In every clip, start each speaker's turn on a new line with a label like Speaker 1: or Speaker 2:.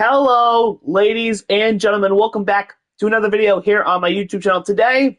Speaker 1: Hello, ladies and gentlemen. Welcome back to another video here on my YouTube channel. Today,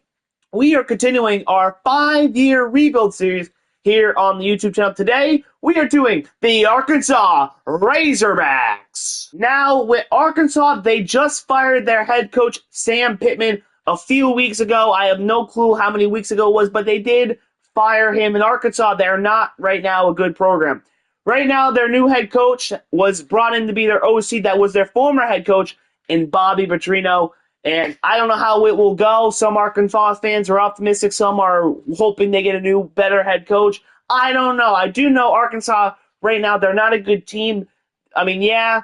Speaker 1: we are continuing our 5-year rebuild series here on the YouTube channel. Today, we are doing the Arkansas Razorbacks. Now, with Arkansas, they just fired their head coach, Sam Pittman, a few weeks ago. I have no clue how many weeks ago it was, but they did fire him. In Arkansas, they're not right now a good program. Right now, their new head coach was brought in to be their OC. That was their former head coach in Bobby Petrino. And I don't know how it will go. Some Arkansas fans are optimistic. Some are hoping they get a new, better head coach. I don't know. I do know Arkansas right now, they're not a good team. I mean, yeah,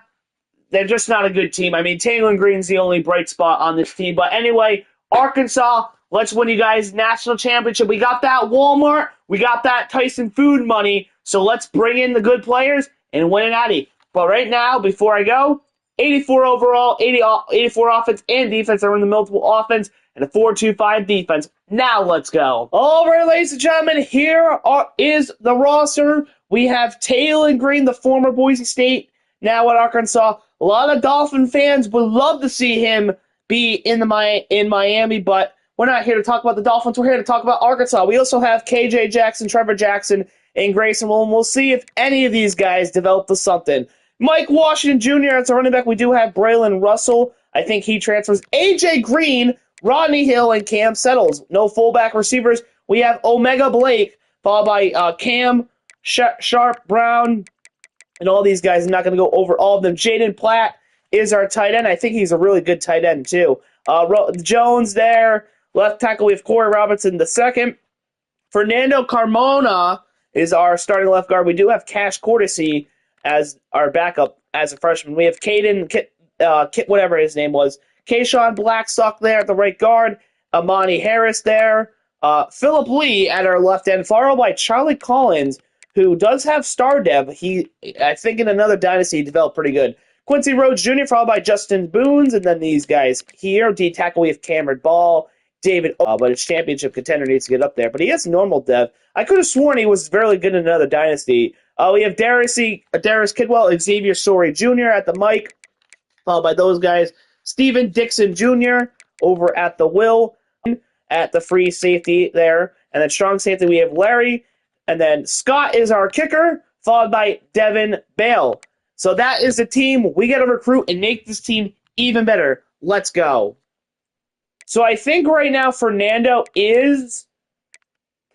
Speaker 1: they're just not a good team. I mean, Taylor Green's the only bright spot on this team. But anyway, Arkansas, let's win you guys national championship. We got that Walmart. We got that Tyson food money. So let's bring in the good players and win an Natty. But right now, before I go, 84 overall, 84 offense and defense. They're in the multiple offense and a 4-2-5 defense. Now let's go. All right, ladies and gentlemen, here is the roster. We have Taylor Green, the former Boise State, now at Arkansas. A lot of Dolphin fans would love to see him be in Miami, but we're not here to talk about the Dolphins. We're here to talk about Arkansas. We also have KJ Jackson, Trevor Jackson, and Grayson. We'll see if any of these guys develop to something. Mike Washington Jr. as a running back. We do have Braylon Russell. I think he transfers. AJ Green, Rodney Hill, and Cam Settles. No fullback receivers. We have Omega Blake, followed by Cam, Sharp, Brown, and all these guys. I'm not going to go over all of them. Jaden Platt is our tight end. I think he's a really good tight end, too. Jones there. Left tackle, we have Corey Robinson the second. Fernando Carmona is our starting left guard. We do have Cash Cortesy as our backup as a freshman. We have Caden, whatever his name was. Kayshawn Blackstock there at the right guard. Amani Harris there. Philip Lee at our left end, followed by Charlie Collins, who does have star dev. I think in another dynasty, he developed pretty good. Quincy Rhodes Jr., followed by Justin Boons, and then these guys here. D-tackle, we have Cameron Ball, David, but his championship contender needs to get up there. But he has normal dev. I could have sworn he was fairly good in another dynasty. We have Darius Kidwell, Xavier Story Jr. at the mic, followed by those guys. Steven Dixon Jr. over at the will, at the free safety there. And then strong safety, we have Larry. And then Scott is our kicker, followed by Devin Bale. So that is the team. We got to recruit and make this team even better. Let's go. So I think right now Fernando is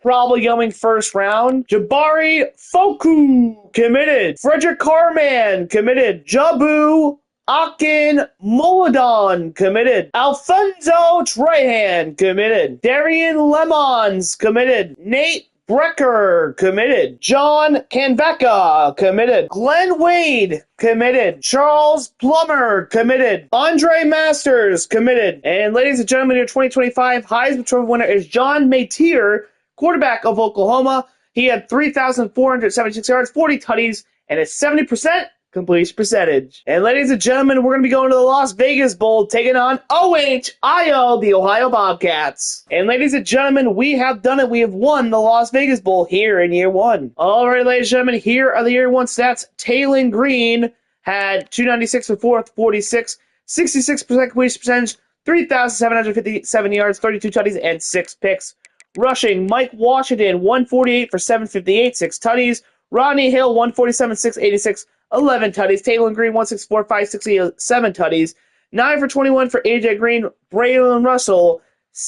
Speaker 1: probably going first round. Jabari Foku committed. Frederick Carman committed. Jabu Akin Moladon committed. Alfonso Trahan committed. Darian Lemons committed. Nate Brecker committed. John Canvecca committed. Glenn Wade committed. Charles Plummer committed. Andre Masters committed. And ladies and gentlemen, your 2025 Heisman Trophy winner is John Mateer, quarterback of Oklahoma. He had 3,476 yards, 40 tutties, and a 70% completion percentage. And ladies and gentlemen, we're going to be going to the Las Vegas Bowl, taking on OHIO, the Ohio Bobcats. And ladies and gentlemen, we have done it. We have won the Las Vegas Bowl here in year one. All right, ladies and gentlemen, here are the year one stats. Taylor Green had 296 for 446, 66% completion percentage, 3,757 yards, 32 tutties, and 6 picks. Rushing, Mike Washington, 148 for 758, 6 tutties. Rodney Hill, 147, 686, 11 tutties. Taylor Green, 164, 567 tutties. 9 for 21 for AJ Green. Braylon Russell,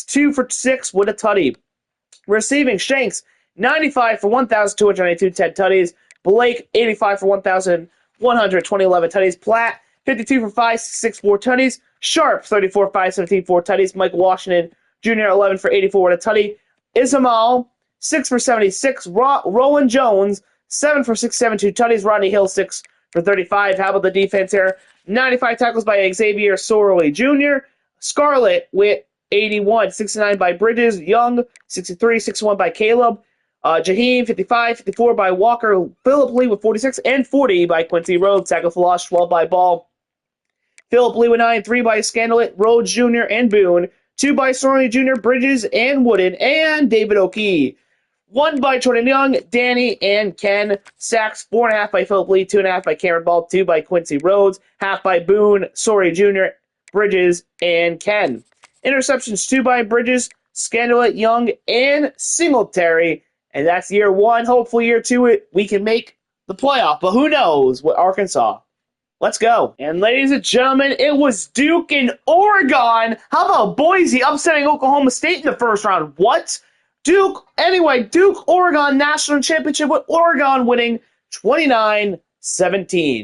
Speaker 1: 2 for 6 with a tutty. Receiving, Shanks, 95 for 1,292, 10 tutties. Blake, 85 for 1,120, 11 tutties. Platt, 52 for 564 tutties. Sharp, 34, 517, 4 tutties. Mike Washington Jr., 11 for 84 with a tutty. Ismail, 6 for 76. Rowan Jones, 7 for 672 tutties. Rodney Hill, 6 for 35. How about the defense here? 95 tackles by Xavier Sorley Jr. Scarlett with 81. 69 by Bridges. Young, 63. 61 by Caleb. Jaheim, 55. 54 by Walker. Philip Lee with 46. And 40 by Quincy Rhodes. Tackle for loss, 12 by Ball. Philip Lee with 9. 3 by Scandalet, Rhodes Jr. and Boone. 2 by Sorley Jr., Bridges, and Wooden, and David O'Kee. 1 by Jordan Young, Danny, and Ken. Sacks, 4.5 by Philip Lee, 2.5 by Cameron Ball, 2 by Quincy Rhodes, half by Boone, Sorey Jr., Bridges, and Ken. Interceptions, 2 by Bridges, Scandalet, Young, and Singletary. And that's year 1. Hopefully year 2 we can make the playoff. But who knows with Arkansas. Let's go. And ladies and gentlemen, it was Duke and Oregon. How about Boise upsetting Oklahoma State in the first round? What? Duke, Oregon National Championship with Oregon winning 29-17.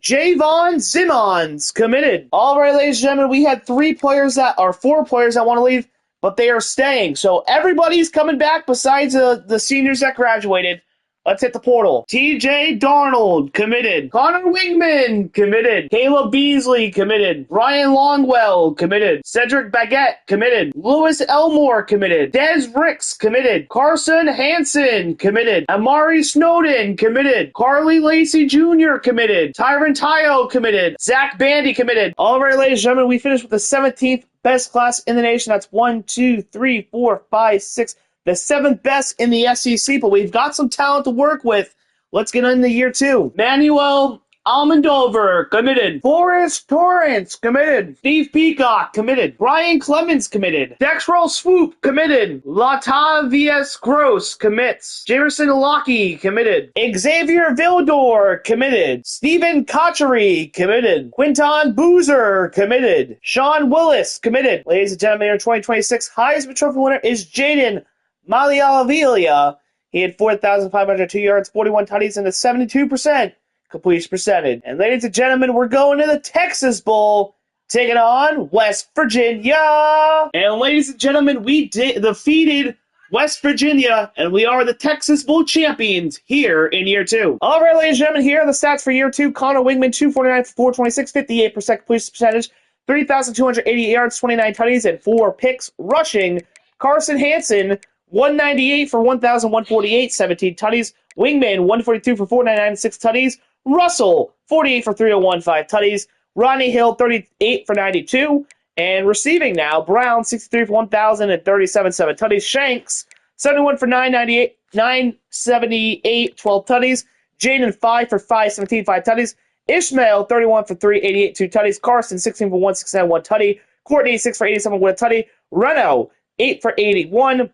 Speaker 1: Javon Simmons committed. All right, ladies and gentlemen, we had 4 players that want to leave, but they are staying. So everybody's coming back besides the seniors that graduated. Let's hit the portal. TJ Darnold, committed. Connor Wingman, committed. Caleb Beasley, committed. Ryan Longwell, committed. Cedric Baguette, committed. Lewis Elmore, committed. Des Ricks, committed. Carson Hansen, committed. Amari Snowden, committed. Carly Lacey Jr., committed. Tyron Tyo, committed. Zach Bandy, committed. All right, ladies and gentlemen, we finished with the 17th best class in the nation. That's 1, 2, 3, 4, 5, 6. The 7th best in the SEC, but we've got some talent to work with. Let's get into year 2. Manuel Almondover, committed. Forrest Torrance, committed. Steve Peacock, committed. Brian Clemens, committed. Dexrell Swoop, committed. Latavius Gross, commits. Jamerson Lockey, committed. Xavier Vildor, committed. Stephen Cotchery, committed. Quinton Boozer, committed. Sean Willis, committed. Ladies and gentlemen, our 2026 Heisman Trophy winner is Jaden Maliavilia. He had 4,502 yards, 41 tutties, and a 72% completion percentage. And ladies and gentlemen, we're going to the Texas Bowl, taking on West Virginia. And ladies and gentlemen, we defeated West Virginia, and we are the Texas Bowl champions here in year 2. All right, ladies and gentlemen, here are the stats for year 2. Connor Wingman, 249 for 426, 58% completion percentage, 3,288 yards, 29 tutties, and 4 picks rushing. Carson Hansen, 198 for 1,148, 17 tutties. Wingman, 142 for 499, 6 tutties. Russell, 48 for 301, 5 tutties. Rodney Hill, 38 for 92. And receiving now, Brown, 63 for 1,037, 7 tutties. Shanks, 71 for 998, 978, 12 tutties. Jaden, 5 for 517, 5 tutties. Ishmael, 31 for 388, 2 tutties. Carson, 16 for 169, 1 tutty. Courtney, 6 for 87, 1 tutty. Reno, 8 for 81.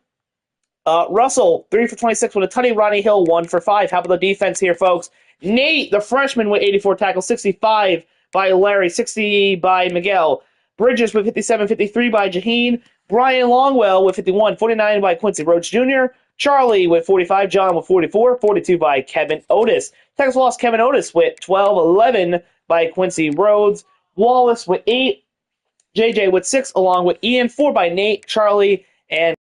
Speaker 1: Russell, 3 for 26 with a tutty. Rodney Hill, 1 for 5. How about the defense here, folks? Nate, the freshman, with 84 tackles, 65 by Larry, 60 by Miguel. Bridges with 57, 53 by Jaheen. Brian Longwell with 51, 49 by Quincy Rhodes Jr. Charlie with 45, John with 44, 42 by Kevin Otis. Texas lost Kevin Otis with 12, 11 by Quincy Rhodes. Wallace with 8, JJ with 6, along with Ian, 4 by Nate, Charlie, and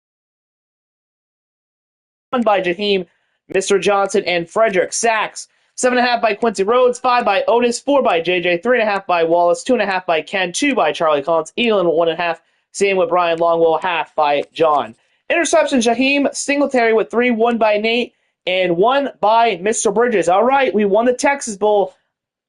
Speaker 1: 1 by Jaheim, Mr. Johnson, and Frederick. Sacks, 7.5 by Quincy Rhodes, 5 by Otis, 4 by JJ, 3.5 by Wallace, 2.5 by Ken, 2 by Charlie Collins, Elon 1.5, same with Brian Longwell, half by John. Interception, Jaheim Singletary with 3, 1 by Nate, and 1 by Mr. Bridges. All right, we won the Texas Bowl.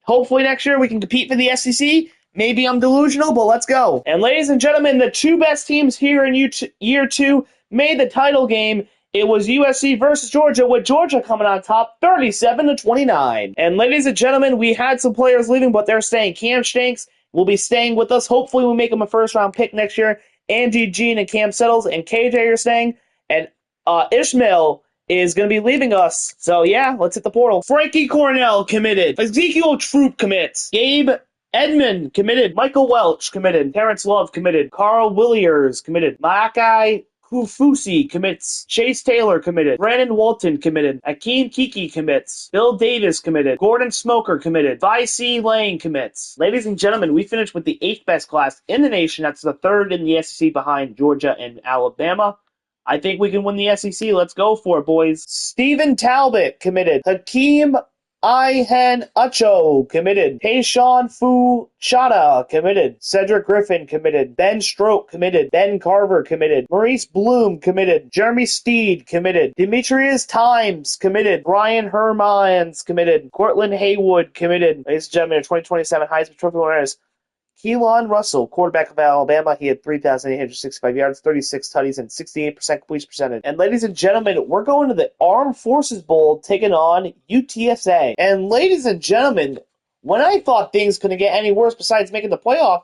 Speaker 1: Hopefully next year we can compete for the SEC. Maybe I'm delusional, but let's go. And ladies and gentlemen, the 2 best teams here in year 2 made the title game. It was USC versus Georgia, with Georgia coming on top 37-29. And ladies and gentlemen, we had some players leaving, but they're staying. Cam Shanks will be staying with us. Hopefully we'll make him a first-round pick next year. Andy Jean and Cam Settles and KJ are staying. And Ishmael is going to be leaving us. So yeah, let's hit the portal. Frankie Cornell committed. Ezekiel Troop commits. Gabe Edmond committed. Michael Welch committed. Terrence Love committed. Carl Williers committed. Malachi Kufusi commits. Chase Taylor committed. Brandon Walton committed. Akeem Kiki commits. Bill Davis committed. Gordon Smoker committed. Vicey Lane commits. Ladies and gentlemen, we finished with the 8th best class in the nation. That's the 3rd in the SEC behind Georgia and Alabama. I think we can win the SEC. Let's go for it, boys. Stephen Talbot committed. Hakeem Ihan Ucho committed. Tayshawn Fu Chada committed. Cedric Griffin committed. Ben Stroke committed. Ben Carver committed. Maurice Bloom committed. Jeremy Steed committed. Demetrius Times committed. Brian Hermans committed. Cortland Haywood committed. Ladies and gentlemen, 2027 Heisman Trophy winners: Keelan Russell, quarterback of Alabama. He had 3,865 yards, 36 tutties, and 68% completion percentage. And ladies and gentlemen, we're going to the Armed Forces Bowl taking on UTSA. And ladies and gentlemen, when I thought things couldn't get any worse besides making the playoff,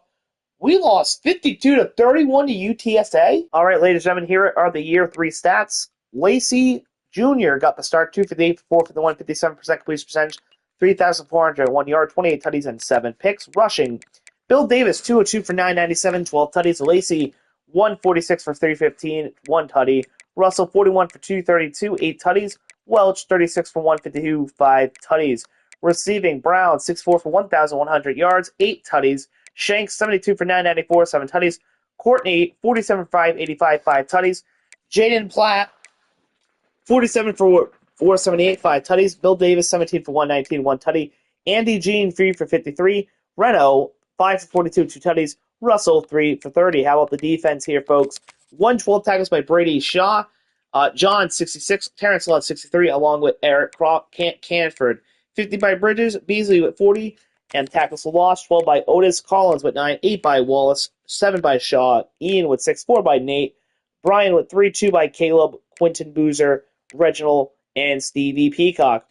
Speaker 1: we lost 52-31 to UTSA. All right, ladies and gentlemen, here are the year 3 stats. Lacy Jr. got the start, 258 for 451, 57% completion percentage, 3,401 yards, 28 tutties, and 7 picks. Rushing, Bill Davis, 202 for 997, 12 tutties. Lacy, 146 for 315, 1 tutty. Russell, 41 for 232, 8 tutties. Welch, 36 for 152, 5 tutties. Receiving, Brown, 6'4 for 1,100 yards, 8 tutties. Shanks, 72 for 994, 7 tutties. Courtney, 47 for 585, 5 tutties. Jaden Platt, 47 for 478, 5 tutties. Bill Davis, 17 for 119, 1 tutty. Andy Jean, 3 for 53. Reno, 5 for 42, 2 tutties. Russell, 3 for 30. How about the defense here, folks? 112 tackles by Brady Shaw. John, 66. Terrence Lott, 63, along with Eric Canford. 50 by Bridges. Beasley with 40. And tackles for loss, 12 by Otis. Collins with 9. 8 by Wallace. 7 by Shaw. Ian with 6. 4 by Nate. Brian with 3. 2 by Caleb. Quentin Boozer. Reginald, and Stevie Peacock.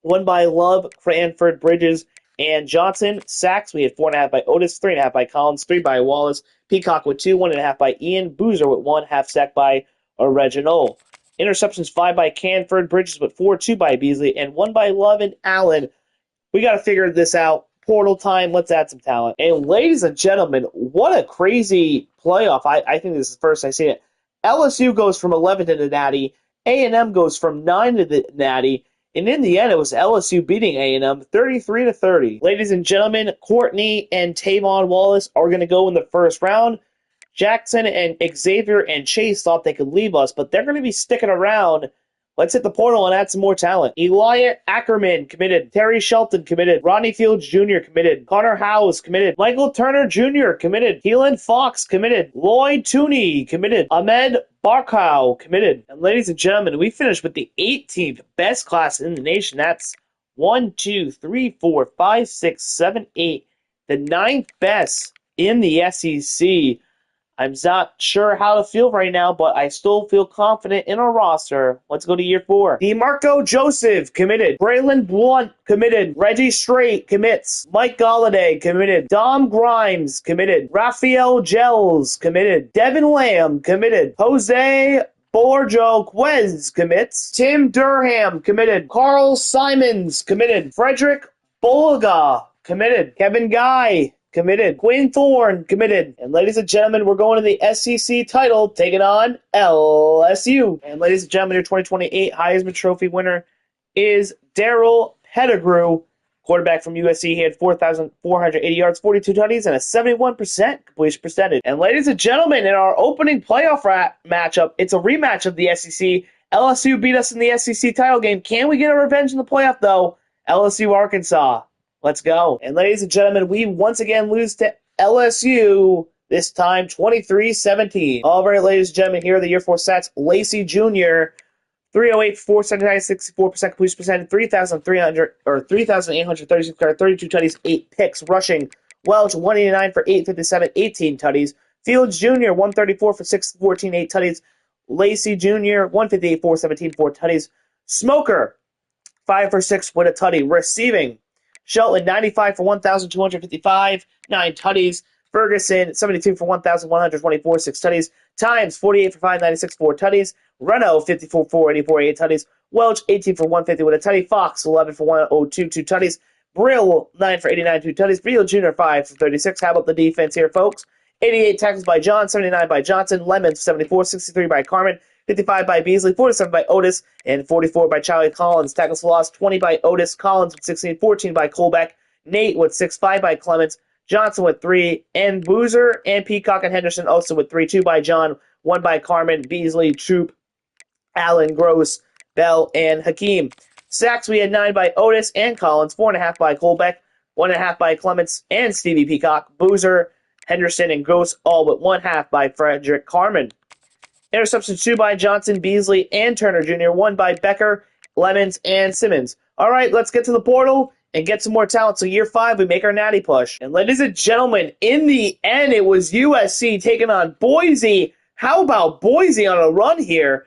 Speaker 1: 1 by Love, Cranford, Bridges, and Johnson. Sacks, we had 4.5 by Otis, 3.5 by Collins, 3 by Wallace. Peacock with 2, 1.5 by Ian. Boozer with 1, half sack by Reginald. Interceptions, 5 by Canford, Bridges with 4, 2 by Beasley, and 1 by Love and Allen. We got to figure this out. Portal time, let's add some talent. And ladies and gentlemen, what a crazy playoff. I think this is the first I've seen it. LSU goes from 11 to the Natty. A&M goes from 9 to the Natty, and in the end, it was LSU beating A&M 33-30. Ladies and gentlemen, Courtney and Tavon Wallace are going to go in the first round. Jackson and Xavier and Chase thought they could leave us, but they're going to be sticking around. Let's hit the portal and add some more talent. Elijah Ackerman committed. Terry Shelton committed. Rodney Fields Jr. committed. Connor Howes committed. Michael Turner Jr. committed. Keelan Fox committed. Lloyd Tooney committed. Ahmed Barkow committed. And ladies and gentlemen, we finished with the 18th best class in the nation. That's 1, 2, 3, 4, 5, 6, 7, 8. The 9th best in the SEC. I'm not sure how to feel right now, but I still feel confident in our roster. Let's go to year 4. DeMarco Joseph committed. Braylon Blunt committed. Reggie Strait commits. Mike Galladay committed. Dom Grimes committed. Raphael Gels committed. Devin Lamb committed. Jose Borjo Quez commits. Tim Durham committed. Carl Simons committed. Frederick Bolaga committed. Kevin Guy committed. Quinn Thorne committed. And ladies and gentlemen, we're going to the SEC title, taking on LSU. And ladies and gentlemen, your 2028 Heisman Trophy winner is Darrell Pettigrew, quarterback from USC. He had 4,480 yards, 42 tutties, and a 71% completion percentage. And ladies and gentlemen, in our opening playoff matchup, it's a rematch of the SEC. LSU beat us in the SEC title game. Can we get a revenge in the playoff, though? LSU Arkansas. Let's go. And ladies and gentlemen, we once again lose to LSU, this time 23-17. All right, ladies and gentlemen, here are the year 4 stats. Lacy Jr., 308, 479, 64% completion percentage, 3,836 yards, 32 tutties, 8 picks. Rushing, Welch, 189 for 857, 18 tutties. Fields Jr., 134 for 614, 8 tutties. Lacy Jr., 158, 417, 4 tutties. Smoker, 5 for 6 with a tutty. Receiving, Shelton, 95 for 1,255, 9 tutties. Ferguson, 72 for 1,124, 6 tutties. Times, 48 for 596, 4 tutties. Reno, 54 for 484, 8 tutties. Welch, 18 for 150 with a tutty. Fox, 11 for 102, 2 tutties. Brill, 9 for 89, 2 tutties. Field Jr., 5 for 36. How about the defense here, folks? 88 tackles by John, 79 by Johnson. Lemons, 74, 63 by Carmen. 55 by Beasley, 47 by Otis, and 44 by Charlie Collins. Tackles for loss, 20 by Otis. Collins with 16, 14 by Colbeck. Nate with 6, 5 by Clements. Johnson with 3, and Boozer and Peacock and Henderson also with 3, 2 by John, 1 by Carmen, Beasley, Troop, Allen, Gross, Bell, and Hakeem. Sacks, we had 9 by Otis and Collins, 4.5 by Colbeck, 1.5 by Clements and Stevie Peacock. Boozer, Henderson, and Gross all with 1.5 by Frederick Carmen. Interceptions, 2 by Johnson, Beasley, and Turner Jr., 1 by Becker, Lemons, and Simmons. All right, let's get to the portal and get some more talent. So year 5, we make our natty push. And ladies and gentlemen, in the end, it was USC taking on Boise. How about Boise on a run here?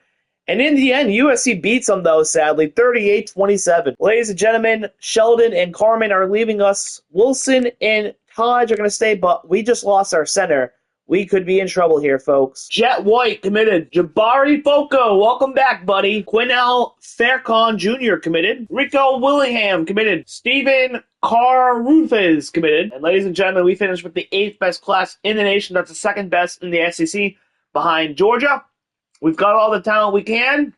Speaker 1: And in the end, USC beats them, though, sadly, 38-27. Ladies and gentlemen, Sheldon and Carmen are leaving us. Wilson and Taj are going to stay, but we just lost our center. We could be in trouble here, folks. Jet White committed. Jabari Foco, welcome back, buddy. Quinnell Faircon Jr. committed. Rico Willingham committed. Stephen Carruthers committed. And ladies and gentlemen, we finished with the 8th best class in the nation. That's the 2nd best in the SEC behind Georgia. We've got all the talent we can.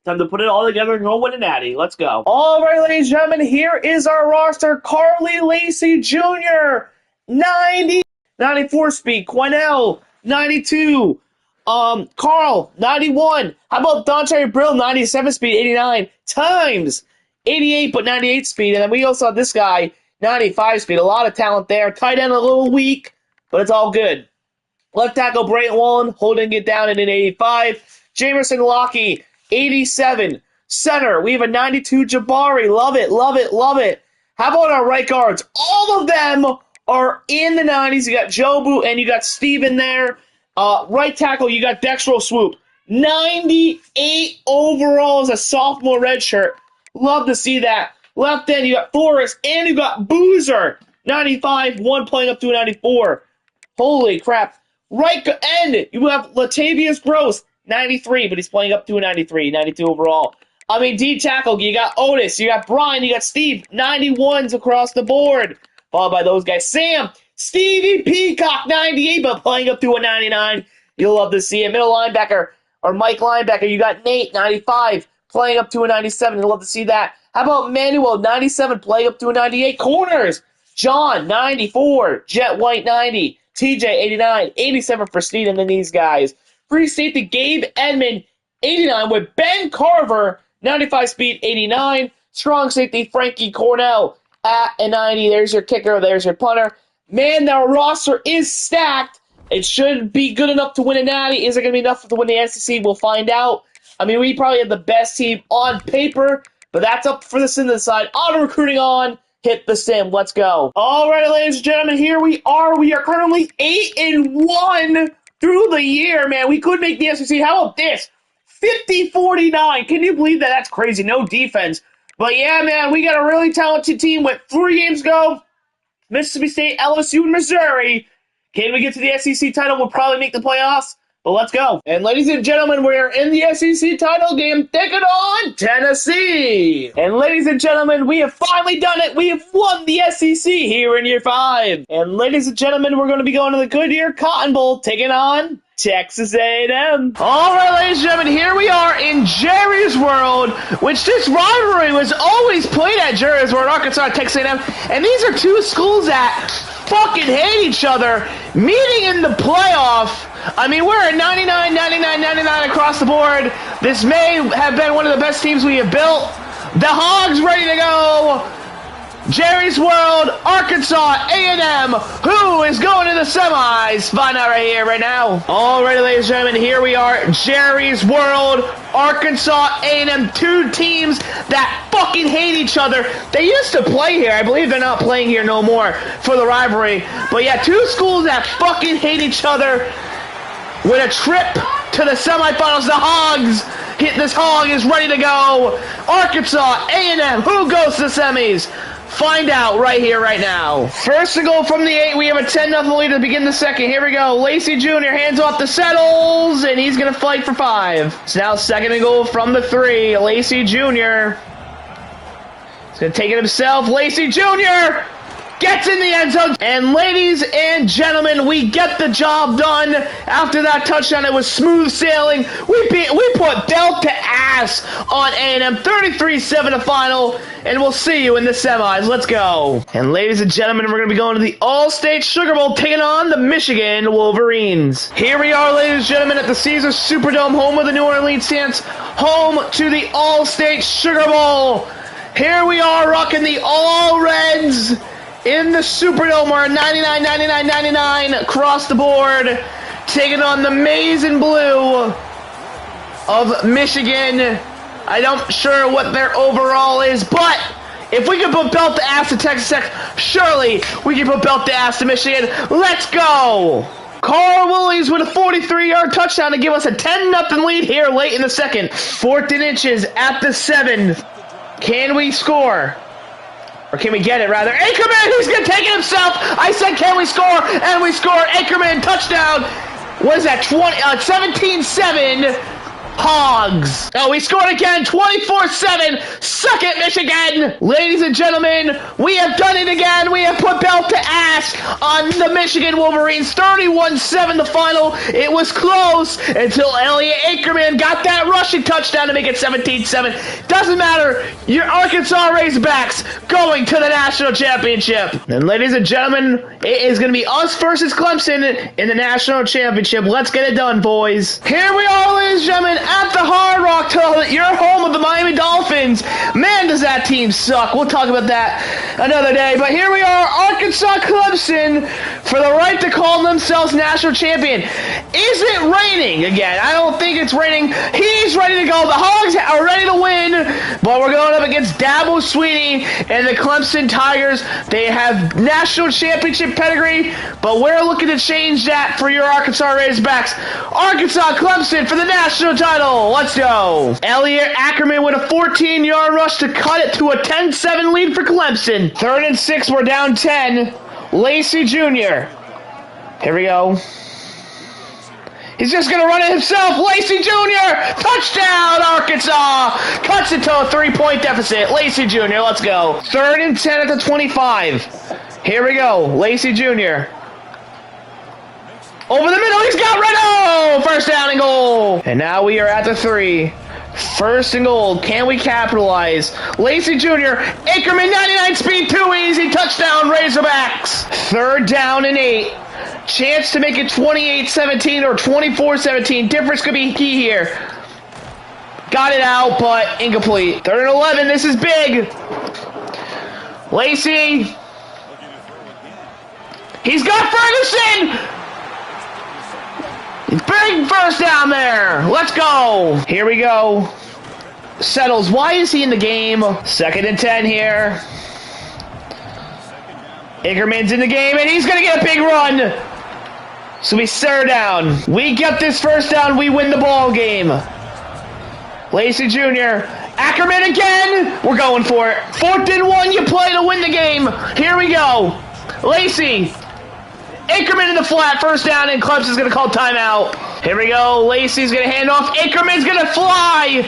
Speaker 1: Time to put it all together and go win a natty. Let's go. All right, ladies and gentlemen, here is our roster. Carly Lacey Jr., 94 speed. Quinnell, 92. Carl, 91. How about Dante Brill, 97 speed, 89. Times, 88, but 98 speed. And then we also have this guy, 95 speed. A lot of talent there. Tight end a little weak, but it's all good. Left tackle, Brayton Wallen, holding it down at an 85. Jamerson Lockie, 87. Center, we have a 92 Jabari. Love it, love it, love it. How about our right guards? All of them are in the 90s. You got Jobu and you got Steve in there. Right tackle, you got Dexter Swoop. 98 overall as a sophomore redshirt. Love to see that. Left end, you got Forrest and you got Boozer. 95, one playing up to a 94. Holy crap. Right end, you have Latavius Gross. 93, but he's playing up to a 93. 92 overall. I mean, D tackle, you got Otis, you got Brian, you got Steve. 91s across the board. Followed by those guys. Sam, Stevie Peacock, 98, but playing up to a 99. You'll love to see it. Middle linebacker, or Mike linebacker, you got Nate, 95, playing up to a 97. You'll love to see that. How about Manuel, 97, playing up to a 98. Corners, John, 94, Jet White, 90, TJ, 89, 87 for Steve, and then these guys. Free safety, Gabe Edmond, 89, with Ben Carver, 95 speed, 89. Strong safety, Frankie Cornell, at a 90. There's your kicker. There's your punter. Man, our roster is stacked. It should be good enough to win a natty. Is it going to be enough to win the SEC? We'll find out. I mean, we probably have the best team on paper, but that's up for the sim to decide. Auto recruiting on. Hit the sim. Let's go. All right, ladies and gentlemen, here we are. We are currently 8-1 through the year, man. We could make the SEC. How about this? 50-49. Can you believe that? That's crazy. No defense. But yeah, man, we got a really talented team with 3 games to go. Mississippi State, LSU, and Missouri. Can we get to the SEC title? We'll probably make the playoffs. But let's go. And ladies and gentlemen, we're in the SEC title game, taking on Tennessee. And ladies and gentlemen, we have finally done it. We have won the SEC here in year 5. And ladies and gentlemen, we're going to be going to the Goodyear Cotton Bowl, taking on Texas A&M. All right, ladies and gentlemen, here we are in Jerry's World, which this rivalry was always played at Jerry's World, Arkansas and Texas A&M. And these are 2 schools that fucking hate each other, meeting in the playoff. I mean, we're at 99, 99, 99 across the board. This may have been one of the best teams we have built. The Hogs ready to go. Jerry's World, Arkansas, A&M. Who is going to the semis? Find out right here, right now. Alrighty, ladies and gentlemen, here we are. Jerry's World, Arkansas, A&M. 2 teams that fucking hate each other. They used to play here. I believe they're not playing here no more for the rivalry. But yeah, 2 schools that fucking hate each other. With a trip to the semifinals, the Hogs. This Hog is ready to go. Arkansas, A&M. Who goes to the semis? Find out right here, right now. First to go from the 8, we have a 10-0 lead to begin the second. Here we go. Lacey Jr. hands off the Settles, and he's going to fight for 5. It's now second and goal from the 3. Lacey Jr. He's going to take it himself. Lacey Jr. gets in the end zone. And ladies and gentlemen, we get the job done. After that touchdown, it was smooth sailing. We put belt to ass on A&M. 33-7 to final. And we'll see you in the semis. Let's go. And ladies and gentlemen, we're going to be going to the All-State Sugar Bowl, taking on the Michigan Wolverines. Here we are, ladies and gentlemen, at the Caesars Superdome, home of the New Orleans Saints, home to the All-State Sugar Bowl. Here we are, rocking the All Reds in the Superdome. We're 99, 99, 99 across the board, taking on the maize and blue of Michigan. I'm not sure what their overall is, but If we can put belt to ass to Texas Tech, surely we can put belt to ass to Michigan. Let's go! Carl Williams with a 43-yard touchdown to give us a 10-0 lead here late in the second. 4th and inches at the 7. Can we score? Or can we get it, rather? Ackerman, he's going to take it himself. I said, can we score? And we score. Ackerman, touchdown. What is that? 17-7. Hogs. Oh, we scored again. 24-7. Suck it, Michigan. Ladies and gentlemen, we have done it again. We have put belt to ass on the Michigan Wolverines. 31-7 the final. It was close until Elliott Ackerman got that rushing touchdown to make it 17-7. Doesn't matter. Your Arkansas Razorbacks going to the national championship. And ladies and gentlemen, it is going to be us versus Clemson in the national championship. Let's get it done, boys. Here we are, ladies and gentlemen, at the Hard Rock Toilet, your home of the Miami Dolphins. Man, does that team suck. We'll talk about that another day. But here we are, Arkansas Clemson, for the right to call themselves national champion. Is it raining again? I don't think it's raining. He's ready to go. The Hogs are ready to win. But we're going up against Dabo Swinney and the Clemson Tigers. They have national championship pedigree, but we're looking to change that for your Arkansas Razorbacks. Arkansas Clemson for the national title. Let's go. Elliott Ackerman with a 14-yard rush to cut it to a 10-7 lead for Clemson. 3rd and 6, we're down 10. Lacey Jr. Here we go. He's just going to run it himself. Lacey Jr. Touchdown, Arkansas. Cuts it to a 3-point deficit. Lacey Jr. Let's go. 3rd and 10 at the 25. Here we go. Lacey Jr. Over the middle, he's got Renault! First down and goal. And now we are at the 3. 1st and goal. Can we capitalize? Lacey Jr. Ackerman, 99 speed, too easy. Touchdown, Razorbacks. 3rd down and 8. Chance to make it 28-17 or 24-17. Difference could be key here. Got it out, but incomplete. 3rd and 11. This is big. Lacey. He's got Ferguson! Big first down there. Let's go. Here we go. Settles. Why is he in the game? 2nd and 10 here. Ackerman's in the game, and he's going to get a big run. So we stare down. We get this first down. We win the ball game. Lacey Jr. Ackerman again. We're going for it. 4th and 1. You play to win the game. Here we go. Lacey. Ackerman in the flat, first down, and Clemson's going to call timeout. Here we go. Lacey's going to hand off. Ackerman's going to fly.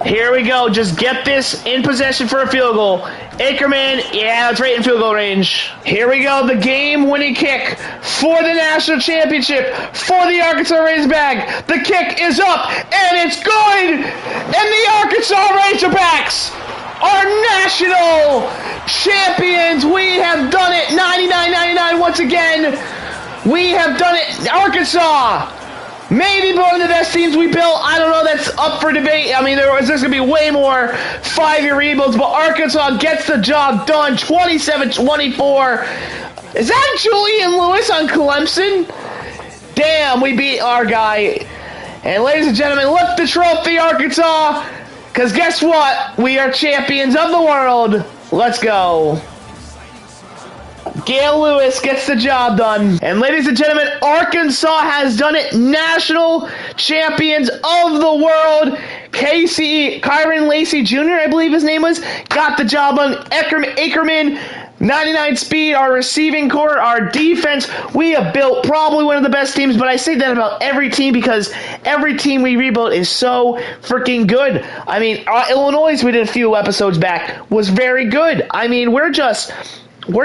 Speaker 1: Here we go. Just get this in possession for a field goal. Ackerman, yeah, it's right in field goal range. Here we go. The game-winning kick for the national championship for the Arkansas Razorbacks. The kick is up, and it's good. And the Arkansas Razorbacks are national champions. We have done it. 99-99 once again. We have done it. Arkansas, maybe one of the best teams we built. I don't know. That's up for debate. I mean, there's going to be way more 5-year rebuilds, but Arkansas gets the job done. 27-24. Is that Julian Lewis on Clemson? Damn, we beat our guy. And ladies and gentlemen, lift the trophy, Arkansas. Because guess what? We are champions of the world. Let's go. Gail Lewis gets the job done. And ladies and gentlemen, Arkansas has done it. National champions of the world. Kyron Lacey Jr., I believe his name was, got the job done. Ackerman, 99 speed, our receiving core, our defense. We have built probably one of the best teams, but I say that about every team because every team we rebuilt is so freaking good. I mean, Illinois, we did a few episodes back, was very good. I mean, we're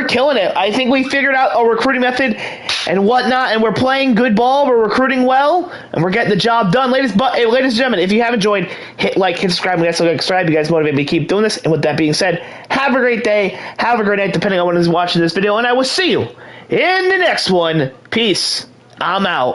Speaker 1: killing it. I think we figured out a recruiting method and whatnot, and we're playing good ball, we're recruiting well, and we're getting the job done. Ladies and gentlemen, if you haven't joined, hit like, hit subscribe, and subscribe. You guys motivate me to keep doing this. And with that being said, have a great day, have a great night, depending on when is watching this video, and I will see you in the next one. Peace. I'm out.